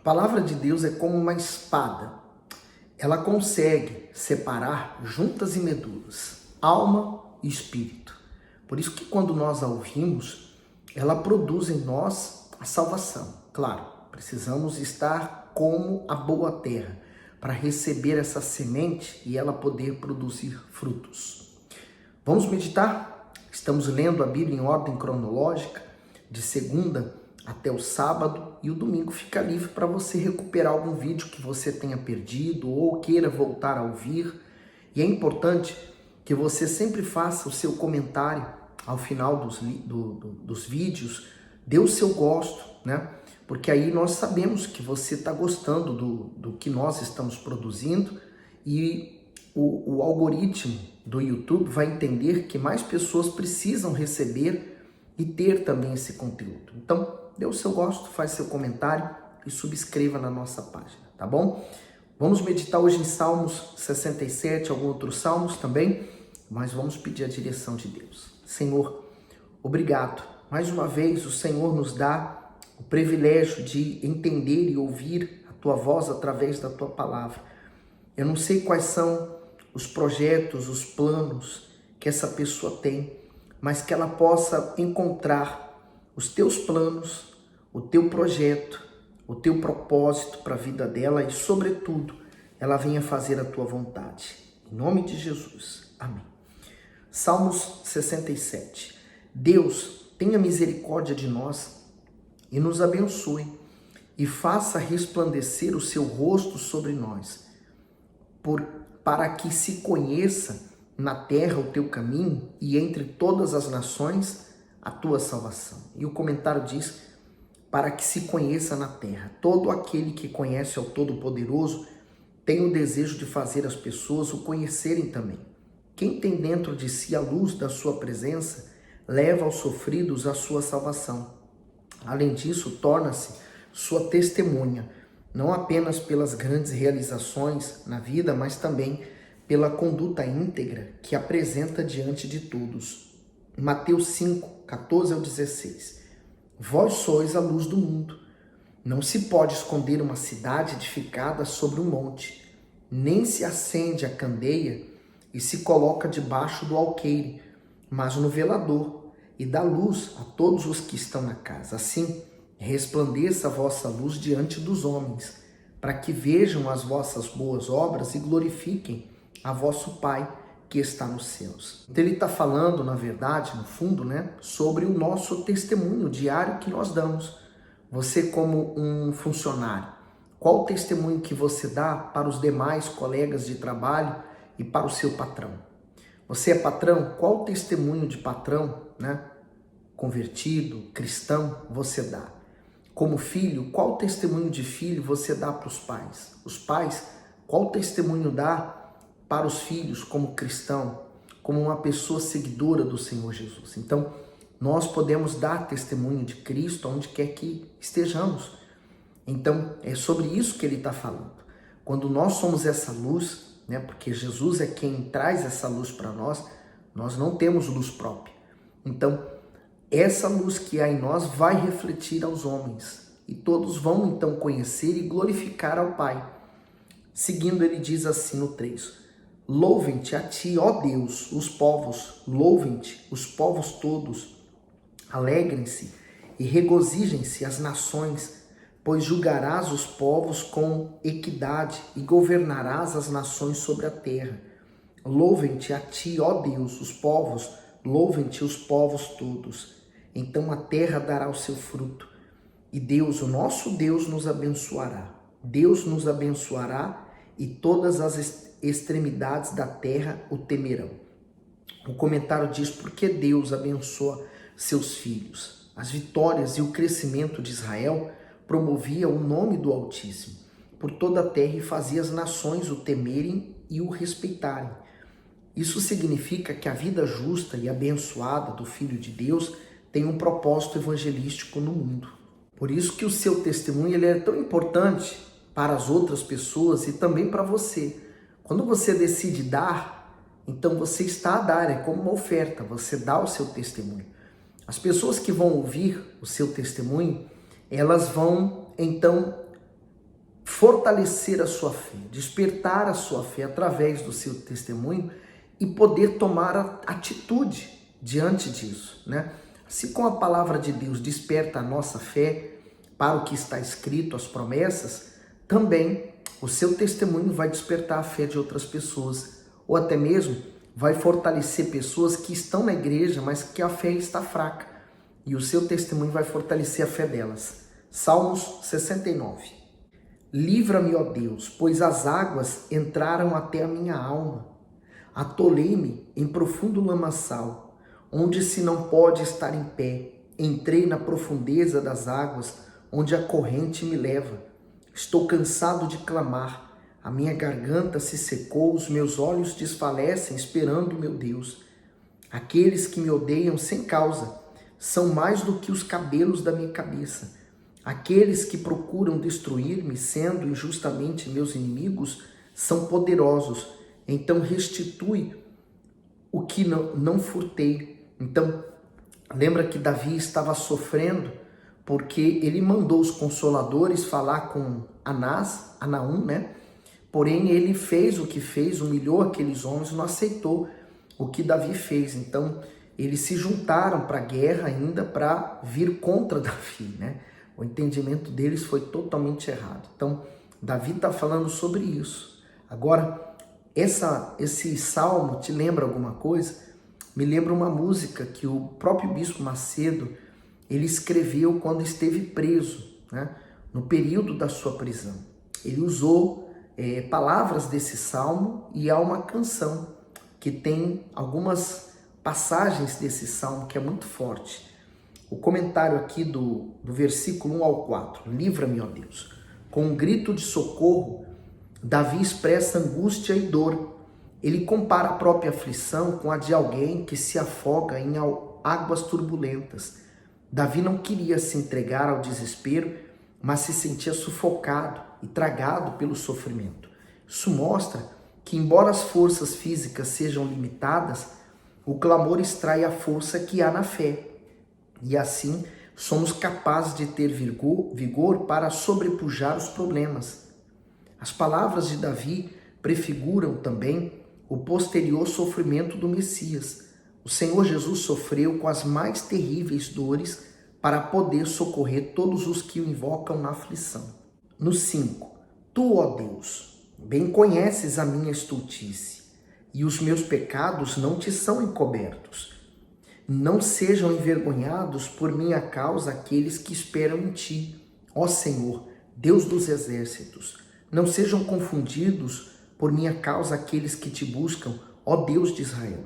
palavra de Deus é como uma espada. Ela consegue separar juntas e medulas, alma e espírito. Por isso que quando nós a ouvimos, ela produz em nós a salvação. Claro, precisamos estar como a boa terra para receber essa semente e ela poder produzir frutos. Vamos meditar? Estamos lendo a Bíblia em ordem cronológica, de segunda até o sábado, e o domingo fica livre para você recuperar algum vídeo que você tenha perdido ou queira voltar a ouvir. E é importante que você sempre faça o seu comentário ao final dos vídeos, dê o seu gosto, né? Porque aí nós sabemos que você está gostando do que nós estamos produzindo e o algoritmo do YouTube vai entender que mais pessoas precisam receber e ter também esse conteúdo. Então, dê o seu gosto, faz seu comentário e subscreva na nossa página, tá bom? Vamos meditar hoje em Salmos 67, alguns outros salmos também, mas vamos pedir a direção de Deus. Senhor, obrigado. Mais uma vez o Senhor nos dá o privilégio de entender e ouvir a Tua voz através da Tua palavra. Eu não sei quais são os projetos, os planos que essa pessoa tem, mas que ela possa encontrar os Teus planos, o Teu projeto, o Teu propósito para a vida dela e, sobretudo, ela venha fazer a Tua vontade. Em nome de Jesus. Amém. Salmos 67. Deus, tenha misericórdia de nós e nos abençoe e faça resplandecer o seu rosto sobre nós, para que se conheça na terra o teu caminho e entre todas as nações a tua salvação. E o comentário diz, para que se conheça na terra. Todo aquele que conhece ao Todo-Poderoso tem o desejo de fazer as pessoas o conhecerem também. Quem tem dentro de si a luz da sua presença, leva aos sofridos a sua salvação. Além disso, torna-se sua testemunha, não apenas pelas grandes realizações na vida, mas também pela conduta íntegra que apresenta diante de todos. Mateus 5, 14 ao 16. Vós sois a luz do mundo. Não se pode esconder uma cidade edificada sobre um monte, nem se acende a candeia e se coloca debaixo do alqueire, mas no velador, e dá luz a todos os que estão na casa. Assim, resplandeça a vossa luz diante dos homens, para que vejam as vossas boas obras e glorifiquem a vosso Pai que está nos céus. Então ele está falando, na verdade, no fundo, né, sobre o nosso testemunho diário que nós damos. Você como um funcionário, qual o testemunho que você dá para os demais colegas de trabalho e para o seu patrão? Você é patrão? Qual o testemunho de patrão, né, convertido, cristão, você dá? Como filho, qual o testemunho de filho você dá para os pais? Os pais, qual o testemunho dá para os filhos como cristão, como uma pessoa seguidora do Senhor Jesus? Então, nós podemos dar testemunho de Cristo onde quer que estejamos. Então, é sobre isso que ele está falando. Quando nós somos essa luz, né, porque Jesus é quem traz essa luz para nós, nós não temos luz própria. Então, essa luz que há em nós vai refletir aos homens, e todos vão então conhecer e glorificar ao Pai. Seguindo, ele diz assim no 3, louvem-te a ti, ó Deus, os povos, louvem-te os povos todos, alegrem-se e regozijem-se as nações, pois julgarás os povos com equidade e governarás as nações sobre a terra. Louvem-te a ti, ó Deus, os povos, louvem-te os povos todos. Então a terra dará o seu fruto, e Deus, o nosso Deus, nos abençoará. Deus nos abençoará, e todas as extremidades da terra o temerão. O comentário diz, porque Deus abençoa seus filhos. As vitórias e o crescimento de Israel promovia o nome do Altíssimo por toda a terra e fazia as nações o temerem e o respeitarem. Isso significa que a vida justa e abençoada do Filho de Deus tem um propósito evangelístico no mundo. Por isso que o seu testemunho ele é tão importante para as outras pessoas e também para você. Quando você decide dar, então você está a dar, é como uma oferta, você dá o seu testemunho. As pessoas que vão ouvir o seu testemunho, elas vão então fortalecer a sua fé, despertar a sua fé através do seu testemunho e poder tomar atitude diante disso, né? Assim como a palavra de Deus desperta a nossa fé para o que está escrito, as promessas, também o seu testemunho vai despertar a fé de outras pessoas, ou até mesmo vai fortalecer pessoas que estão na igreja, mas que a fé está fraca, e o seu testemunho vai fortalecer a fé delas. Salmos 69. Livra-me, ó Deus, pois as águas entraram até a minha alma. Atolei-me em profundo lamaçal, onde se não pode estar em pé. Entrei na profundeza das águas, onde a corrente me leva. Estou cansado de clamar, a minha garganta se secou, os meus olhos desfalecem esperando meu Deus. Aqueles que me odeiam sem causa são mais do que os cabelos da minha cabeça. Aqueles que procuram destruir-me, sendo injustamente meus inimigos, são poderosos. Então restitui o que não furtei. Então, lembra que Davi estava sofrendo porque ele mandou os consoladores falar com Anaum, né? Porém, ele fez o que fez, humilhou aqueles homens, não aceitou o que Davi fez. Então, eles se juntaram para a guerra ainda para vir contra Davi, né? O entendimento deles foi totalmente errado. Então, Davi está falando sobre isso. Agora, esse salmo te lembra alguma coisa? Me lembra uma música que o próprio Bispo Macedo ele escreveu quando esteve preso, né? No período da sua prisão. Ele usou palavras desse salmo e há uma canção que tem algumas passagens desse salmo que é muito forte. O comentário aqui do versículo 1 ao 4. Livra-me, ó Deus. Com um grito de socorro, Davi expressa angústia e dor. Ele compara a própria aflição com a de alguém que se afoga em águas turbulentas. Davi não queria se entregar ao desespero, mas se sentia sufocado e tragado pelo sofrimento. Isso mostra que, embora as forças físicas sejam limitadas, o clamor extrai a força que há na fé. E assim, somos capazes de ter vigor para sobrepujar os problemas. As palavras de Davi prefiguram também o posterior sofrimento do Messias. O Senhor Jesus sofreu com as mais terríveis dores para poder socorrer todos os que o invocam na aflição. No 5. Tu, ó Deus, bem conheces a minha estultice, e os meus pecados não te são encobertos. Não sejam envergonhados por minha causa aqueles que esperam em ti, ó Senhor, Deus dos exércitos. Não sejam confundidos por minha causa aqueles que te buscam, ó Deus de Israel.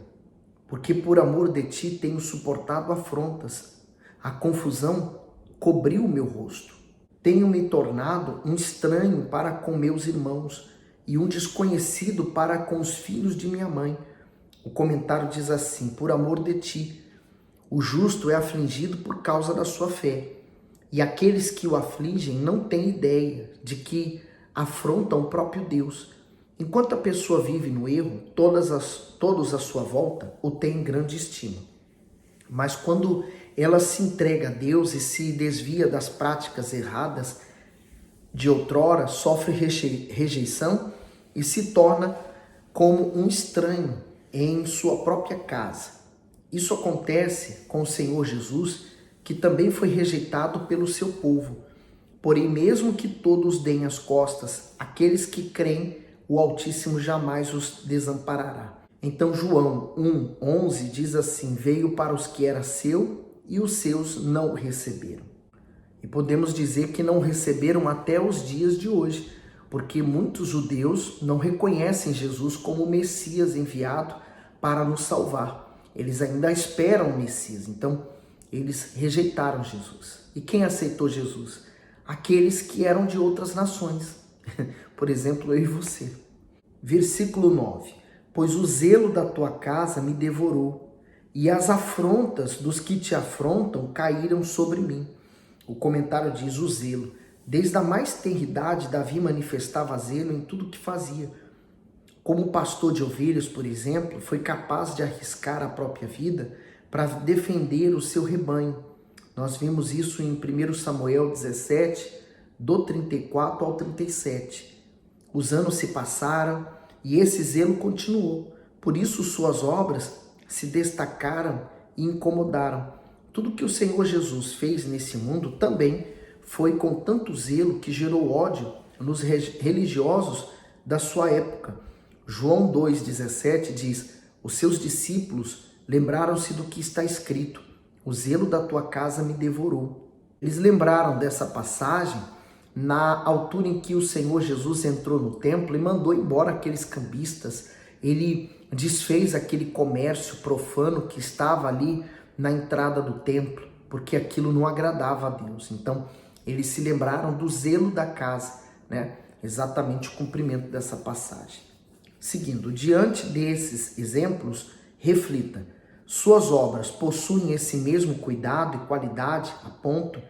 Porque por amor de ti tenho suportado afrontas. A confusão cobriu o meu rosto. Tenho me tornado um estranho para com meus irmãos e um desconhecido para com os filhos de minha mãe. O comentário diz assim: por amor de ti, o justo é afligido por causa da sua fé, e aqueles que o afligem não têm ideia de que afrontam o próprio Deus. Enquanto a pessoa vive no erro, todos à sua volta o têm em grande estima. Mas quando ela se entrega a Deus e se desvia das práticas erradas de outrora, sofre rejeição e se torna como um estranho em sua própria casa. Isso acontece com o Senhor Jesus, que também foi rejeitado pelo seu povo. Porém, mesmo que todos deem as costas, aqueles que creem, o Altíssimo jamais os desamparará. Então, João 1:11 diz assim: veio para os que era seu e os seus não o receberam. E podemos dizer que não o receberam até os dias de hoje, porque muitos judeus não reconhecem Jesus como o Messias enviado para nos salvar. Eles ainda esperam o Messias, então eles rejeitaram Jesus. E quem aceitou Jesus? Aqueles que eram de outras nações. Por exemplo, eu e você. Versículo 9. Pois o zelo da tua casa me devorou, e as afrontas dos que te afrontam caíram sobre mim. O comentário diz: o zelo. Desde a mais tenra idade, Davi manifestava zelo em tudo que fazia. Como pastor de ovelhas, por exemplo, foi capaz de arriscar a própria vida para defender o seu rebanho. Nós vimos isso em 1 Samuel 17, do 34 ao 37. Os anos se passaram e esse zelo continuou. Por isso suas obras se destacaram e incomodaram. Tudo que o Senhor Jesus fez nesse mundo também foi com tanto zelo que gerou ódio nos religiosos da sua época. João 2,17 diz: os seus discípulos lembraram-se do que está escrito: o zelo da tua casa me devorou. Eles lembraram dessa passagem na altura em que o Senhor Jesus entrou no templo e mandou embora aqueles cambistas. Ele desfez aquele comércio profano que estava ali na entrada do templo, porque aquilo não agradava a Deus. Então, eles se lembraram do zelo da casa, né? Exatamente o cumprimento dessa passagem. Seguindo, diante desses exemplos, reflita: suas obras possuem esse mesmo cuidado e qualidade a ponto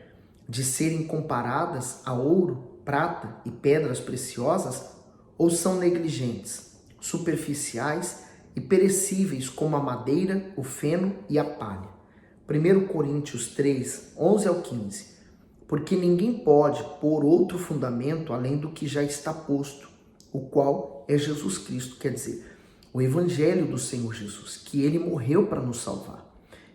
de serem comparadas a ouro, prata e pedras preciosas, ou são negligentes, superficiais e perecíveis como a madeira, o feno e a palha? 1 Coríntios 3, 11 ao 15. Porque ninguém pode pôr outro fundamento além do que já está posto, o qual é Jesus Cristo, quer dizer, o Evangelho do Senhor Jesus, que Ele morreu para nos salvar,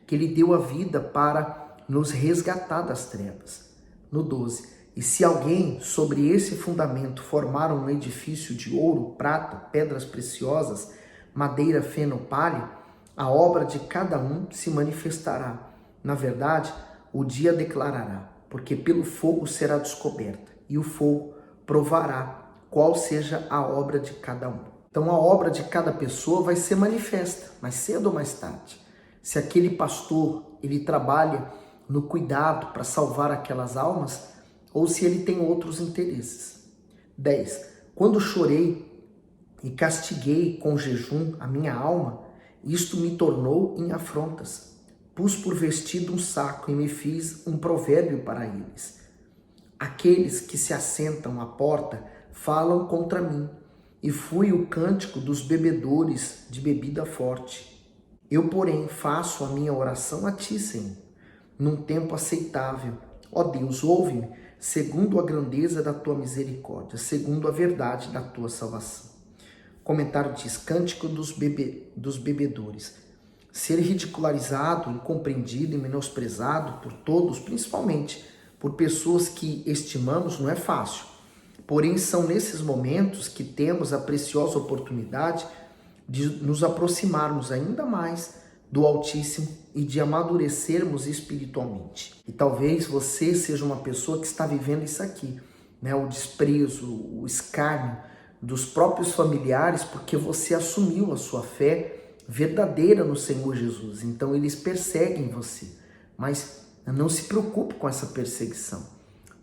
que Ele deu a vida para nos resgatar das trevas. No 12, e se alguém sobre esse fundamento formar um edifício de ouro, prata, pedras preciosas, madeira, feno, palha, a obra de cada um se manifestará. Na verdade, o dia declarará, porque pelo fogo será descoberta, e o fogo provará qual seja a obra de cada um. Então a obra de cada pessoa vai ser manifesta, mais cedo ou mais tarde. Se aquele pastor, ele trabalha no cuidado para salvar aquelas almas, ou se ele tem outros interesses. 10. Quando chorei e castiguei com jejum a minha alma, isto me tornou em afrontas. Pus por vestido um saco e me fiz um provérbio para eles. Aqueles que se assentam à porta falam contra mim, e fui o cântico dos bebedores de bebida forte. Eu, porém, faço a minha oração a ti, Senhor, num tempo aceitável. Ó Deus, ouve-me, segundo a grandeza da tua misericórdia, segundo a verdade da tua salvação. Comentário diz: cântico dos bebedores. Ser ridicularizado, incompreendido e menosprezado por todos, principalmente por pessoas que estimamos, não é fácil. Porém, são nesses momentos que temos a preciosa oportunidade de nos aproximarmos ainda mais do Altíssimo e de amadurecermos espiritualmente. E talvez você seja uma pessoa que está vivendo isso aqui, né? O desprezo, o escárnio dos próprios familiares, porque você assumiu a sua fé verdadeira no Senhor Jesus. Então eles perseguem você, mas não se preocupe com essa perseguição,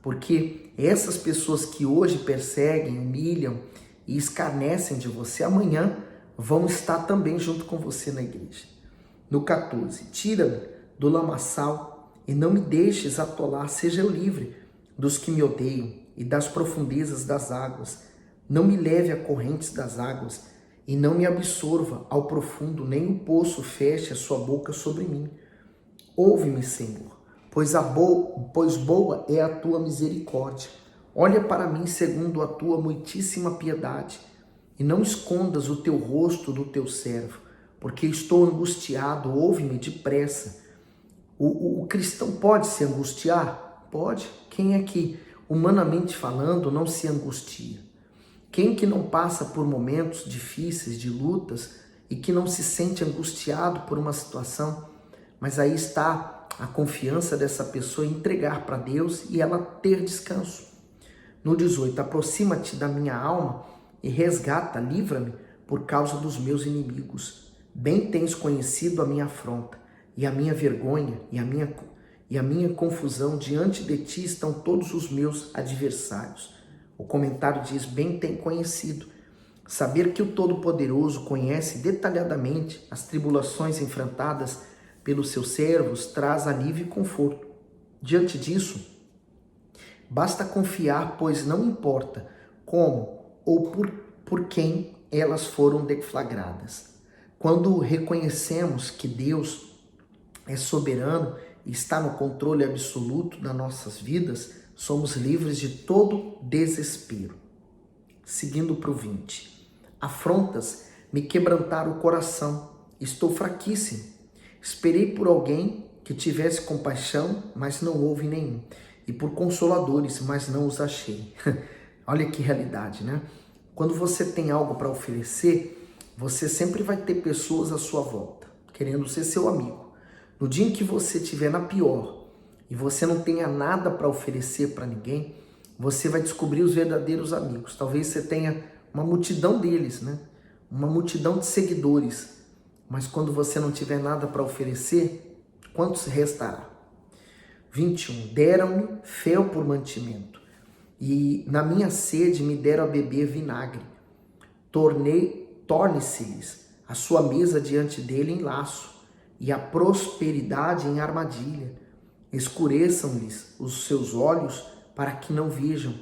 porque essas pessoas que hoje perseguem, humilham e escarnecem de você, amanhã vão estar também junto com você na igreja. No 14, tira-me do lamaçal e não me deixes atolar, seja eu livre dos que me odeiam e das profundezas das águas. Não me leve a correntes das águas e não me absorva ao profundo, nem o poço feche a sua boca sobre mim. Ouve-me, Senhor, pois boa é a tua misericórdia. Olha para mim segundo a tua muitíssima piedade e não escondas o teu rosto do teu servo, porque estou angustiado, ouve-me depressa. O cristão pode se angustiar? Pode. Quem é que, humanamente falando, não se angustia? Quem que não passa por momentos difíceis, de lutas, e que não se sente angustiado por uma situação? Mas aí está a confiança dessa pessoa em entregar para Deus e ela ter descanso. No 18, aproxima-te da minha alma e resgata, livra-me por causa dos meus inimigos. Bem tens conhecido a minha afronta, e a minha vergonha, e a minha confusão. Diante de ti estão todos os meus adversários. O comentário diz: bem tem conhecido. Saber que o Todo-Poderoso conhece detalhadamente as tribulações enfrentadas pelos seus servos traz alívio e conforto. Diante disso, basta confiar, pois não importa como ou por quem elas foram deflagradas. Quando reconhecemos que Deus é soberano e está no controle absoluto das nossas vidas, somos livres de todo desespero. Seguindo para o 20. Afrontas me quebrantaram o coração, estou fraquíssimo. Esperei por alguém que tivesse compaixão, mas não houve nenhum. E por consoladores, mas não os achei. Olha que realidade, né? Quando você tem algo para oferecer, você sempre vai ter pessoas à sua volta, querendo ser seu amigo. No dia em que você estiver na pior e você não tenha nada para oferecer para ninguém, você vai descobrir os verdadeiros amigos. Talvez você tenha uma multidão deles, né? Uma multidão de seguidores. Mas quando você não tiver nada para oferecer, quantos restará? 21. Deram-me fel por mantimento, e na minha sede me deram a beber vinagre. Torne-se-lhes a sua mesa diante dele em laço, e a prosperidade em armadilha. Escureçam-lhes os seus olhos para que não vejam,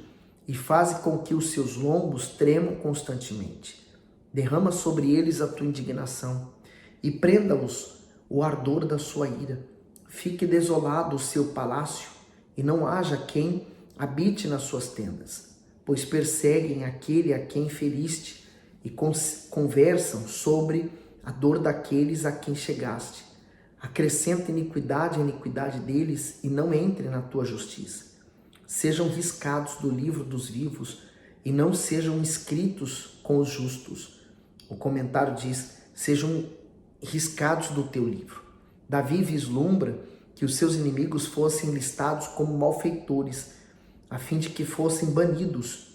e faze com que os seus lombos tremam constantemente. Derrama sobre eles a tua indignação, e prenda-os o ardor da sua ira. Fique desolado o seu palácio, e não haja quem habite nas suas tendas, pois perseguem aquele a quem feriste, e conversam sobre a dor daqueles a quem chegaste. Acrescenta iniquidade à iniquidade deles, e não entre na tua justiça. Sejam riscados do livro dos vivos, e não sejam inscritos com os justos. O comentário diz, sejam riscados do teu livro. Davi vislumbra que os seus inimigos fossem listados como malfeitores, a fim de que fossem banidos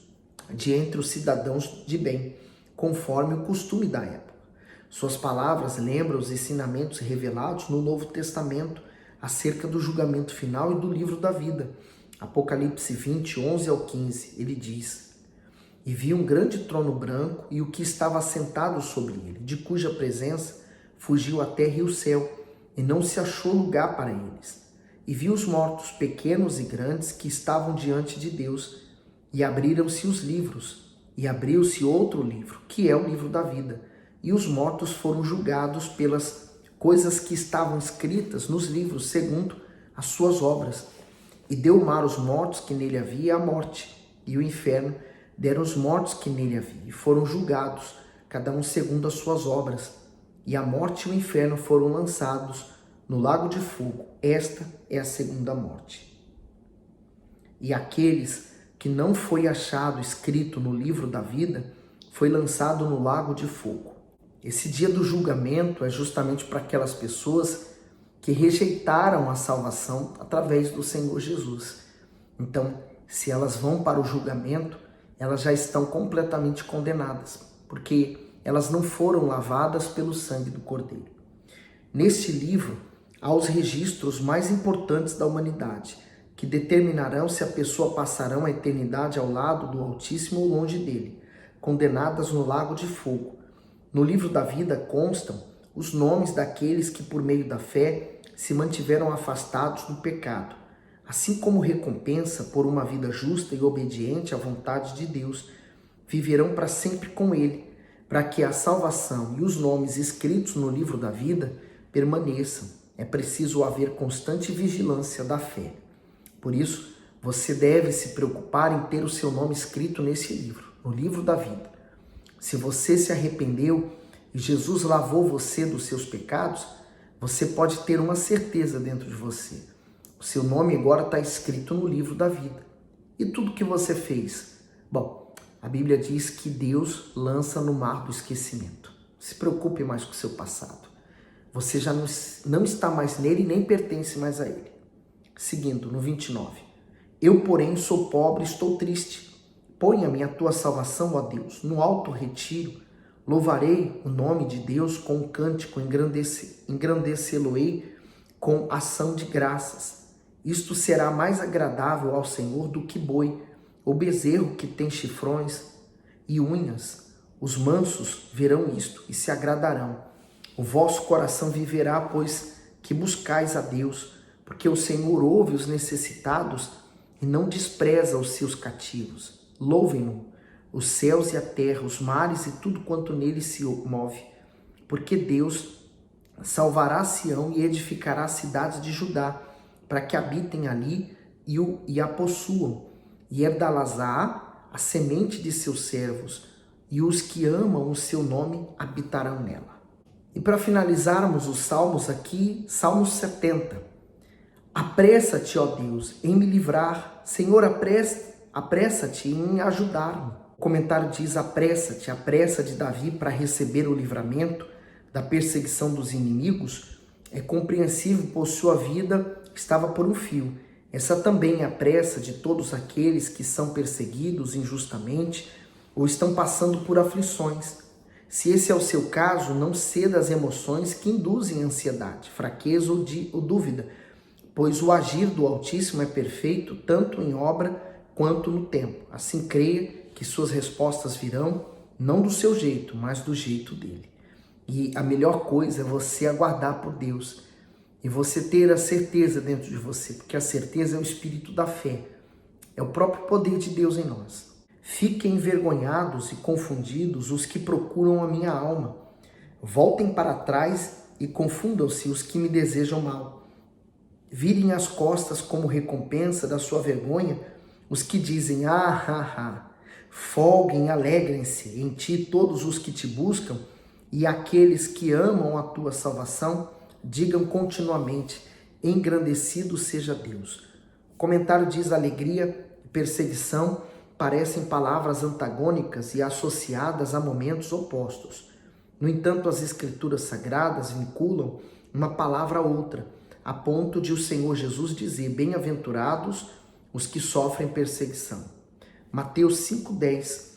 de entre os cidadãos de bem, conforme o costume da época. Suas palavras lembram os ensinamentos revelados no Novo Testamento acerca do julgamento final e do livro da vida. Apocalipse 20, 11 ao 15, ele diz: E vi um grande trono branco e o que estava assentado sobre ele, de cuja presença fugiu a terra e o céu, e não se achou lugar para eles. E vi os mortos, pequenos e grandes, que estavam diante de Deus, e abriram-se os livros, e abriu-se outro livro, que é o livro da vida, e os mortos foram julgados pelas coisas que estavam escritas nos livros, segundo as suas obras. E deu o mar os mortos que nele havia, a morte, e o inferno deram os mortos que nele havia, e foram julgados, cada um segundo as suas obras. E a morte e o inferno foram lançados no lago de fogo. Esta é a segunda morte. E aqueles que não foi achado escrito no livro da vida, foi lançado no lago de fogo. Esse dia do julgamento é justamente para aquelas pessoas que rejeitaram a salvação através do Senhor Jesus. Então, se elas vão para o julgamento, elas já estão completamente condenadas, porque elas não foram lavadas pelo sangue do Cordeiro. Neste livro, há os registros mais importantes da humanidade, que determinarão se a pessoa passará a eternidade ao lado do Altíssimo ou longe dele, condenadas no lago de fogo. No livro da vida constam os nomes daqueles que, por meio da fé, se mantiveram afastados do pecado, assim como recompensa por uma vida justa e obediente à vontade de Deus, viverão para sempre com ele, para que a salvação e os nomes escritos no livro da vida permaneçam. É preciso haver constante vigilância da fé. Por isso, você deve se preocupar em ter o seu nome escrito nesse livro, no livro da vida. Se você se arrependeu e Jesus lavou você dos seus pecados, você pode ter uma certeza dentro de você. O seu nome agora está escrito no livro da vida. E tudo que você fez? Bom, a Bíblia diz que Deus lança no mar do esquecimento. Se preocupe mais com o seu passado. Você já não está mais nele e nem pertence mais a ele. Seguindo, no 29. Eu, porém, sou pobre e estou triste. Ponha-me a tua salvação, ó Deus, no alto retiro. Louvarei o nome de Deus com um cântico, engrandecê-lo-ei com ação de graças. Isto será mais agradável ao Senhor do que boi, ou bezerro que tem chifrões e unhas. Os mansos verão isto e se agradarão. O vosso coração viverá, pois que buscais a Deus, porque o Senhor ouve os necessitados e não despreza os seus cativos. Louvem-no os céus e a terra, os mares e tudo quanto nele se move, porque Deus salvará Sião e edificará as cidades de Judá, para que habitem ali e a possuam, e herdá-las-á a semente de seus servos, e os que amam o seu nome habitarão nela. E para finalizarmos os salmos aqui, Salmo 70. Apressa-te, ó Deus, em me livrar. Senhor, apressa-te em ajudar-me. O comentário diz: apressa-te, a pressa de Davi para receber o livramento da perseguição dos inimigos é compreensível, pois sua vida estava por um fio. Essa também é a pressa de todos aqueles que são perseguidos injustamente ou estão passando por aflições. Se esse é o seu caso, não ceda às emoções que induzem ansiedade, fraqueza ou dúvida, pois o agir do Altíssimo é perfeito tanto em obra quanto no tempo. Assim creia que suas respostas virão, não do seu jeito, mas do jeito dele. E a melhor coisa é você aguardar por Deus e você ter a certeza dentro de você, porque a certeza é o espírito da fé, é o próprio poder de Deus em nós. Fiquem envergonhados e confundidos os que procuram a minha alma. Voltem para trás e confundam-se os que me desejam mal. Virem as costas como recompensa da sua vergonha os que dizem: folguem, alegrem-se em ti todos os que te buscam, e aqueles que amam a tua salvação digam continuamente: engrandecido seja Deus. O comentário diz: alegria e perseguição parecem palavras antagônicas e associadas a momentos opostos. No entanto, as escrituras sagradas vinculam uma palavra a outra, a ponto de o Senhor Jesus dizer: bem-aventurados os que sofrem perseguição. Mateus 5,10.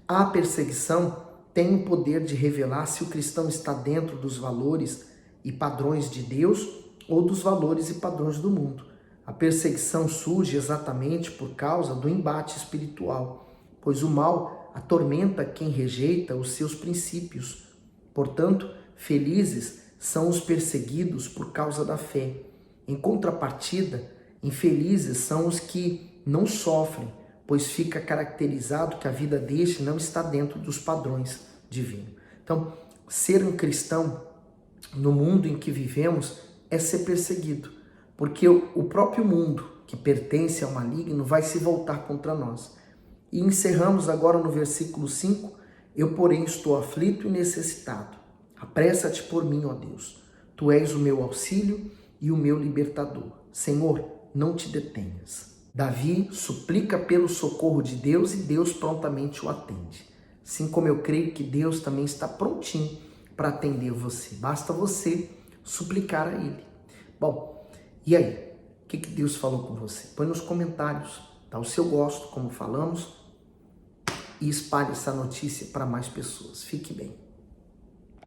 A perseguição tem o poder de revelar se o cristão está dentro dos valores e padrões de Deus ou dos valores e padrões do mundo. A perseguição surge exatamente por causa do embate espiritual, pois o mal atormenta quem rejeita os seus princípios. Portanto, felizes são os perseguidos por causa da fé. Em contrapartida, infelizes são os que não sofrem, pois fica caracterizado que a vida deste não está dentro dos padrões divinos. Então, ser um cristão no mundo em que vivemos é ser perseguido, porque o próprio mundo que pertence ao maligno vai se voltar contra nós. E encerramos agora no versículo 5, eu porém estou aflito e necessitado. Apressa-te por mim, ó Deus. Tu és o meu auxílio e o meu libertador. Senhor, não te detenhas. Davi suplica pelo socorro de Deus e Deus prontamente o atende. Assim como eu creio que Deus também está prontinho para atender você. Basta você suplicar a Ele. Bom, e aí? O que Deus falou com você? Põe nos comentários, dá o seu gosto, como falamos, e espalhe essa notícia para mais pessoas. Fique bem.